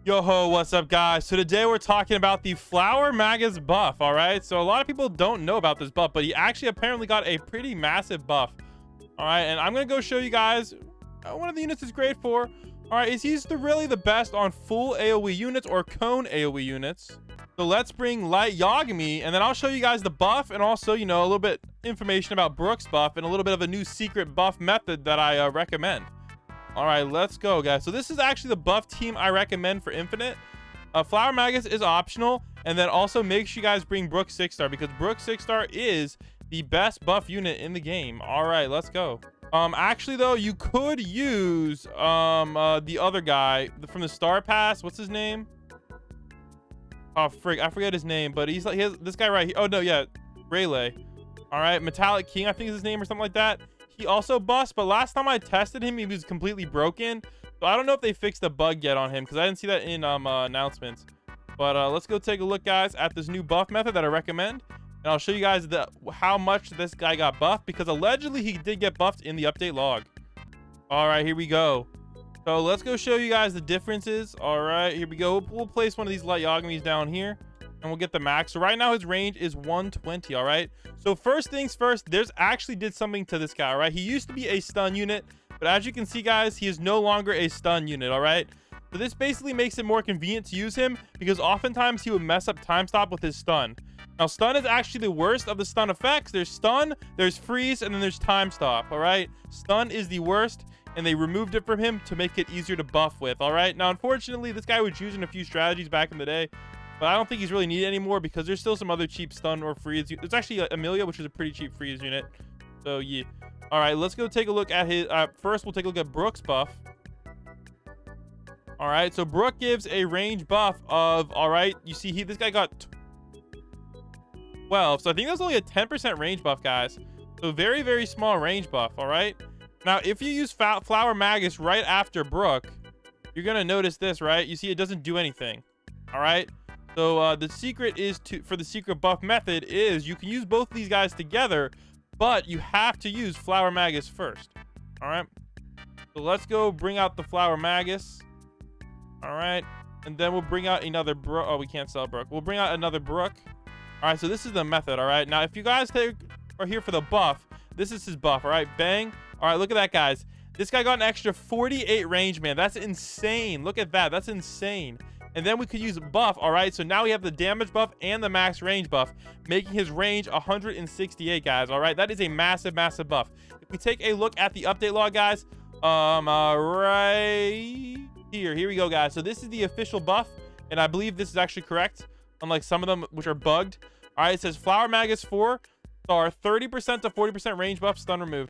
Yo ho, what's up guys? So today we're talking about the Flower Magus buff. All right, so a lot of people don't know about this buff, but he actually apparently got a pretty massive buff. All right, and I'm gonna go show you guys one of the units is great for. All right, he's really the best on full AoE units or cone AoE units. So let's bring Light Yagami, and then I'll show you guys the buff and also, you know, a little bit information about Brook's buff and a little bit of a new secret buff method that I recommend. All right, let's go, guys. So this is actually the buff team I recommend for Infinite. Flower Magus is optional, and then also make sure you guys bring Brook 6-star because Brook 6-star is the best buff unit in the game. All right, let's go. Actually though, you could use the other guy from the Star Pass. What's his name? Oh frig, I forget his name, but he's like, he has this guy right here. Oh no, yeah, Rayleigh. All right, Metallic King, I think is his name or something like that. He also busts, but last time I tested him, he was completely broken. So I don't know if they fixed the bug yet on him because I didn't see that in announcements. But let's go take a look, guys, at this new buff method that I recommend. And I'll show you guys how much this guy got buffed because allegedly he did get buffed in the update log. All right, here we go. So let's go show you guys the differences. All right, here we go. We'll place one of these Light Yagamis down here. And we'll get the max. So right now his range is 120. All right, so first things first, there's actually did something to this guy. All right, he used to be a stun unit, but as you can see, guys, he is no longer a stun unit. All right, so this basically makes it more convenient to use him because oftentimes he would mess up time stop with his stun. Now stun is actually the worst of the stun effects. There's stun, there's freeze, and then there's time stop. All right, stun is the worst, and they removed it from him to make it easier to buff with. All right, now unfortunately this guy was using a few strategies back in the day, but I don't think he's really needed anymore because there's still some other cheap stun or freeze. There's actually Amelia, which is a pretty cheap freeze unit. So yeah. All right, let's go take a look at his first we'll take a look at Brook's buff. All right, so Brook gives a range buff of, all right, you see this guy got 12, so I think that's only a 10% range buff, guys. So very, very small range buff. All right, now if you use Flower Magus right after Brook, you're gonna notice this, right? You see it doesn't do anything. All right, so the secret is for the secret buff method is you can use both of these guys together, but you have to use Flower Magus first. All right, so let's go bring out the Flower Magus. All right, and then we'll bring out another Brook. Oh, we can't sell Brook. We'll bring out another Brook. All right, so this is the method. All right, now if you guys are here for the buff, this is his buff. All right, bang. All right, look at that, guys. This guy got an extra 48 range, man. That's insane. Look at that. That's insane. And then we could use buff. All right, so now we have the damage buff and the max range buff, making his range 168, guys. All right, that is a massive, massive buff. If we take a look at the update log, guys, right here we go, guys. So this is the official buff, and I believe this is actually correct, unlike some of them which are bugged. All right, it says Flower Magus 4 star 30% to 40% range buff, stun removed.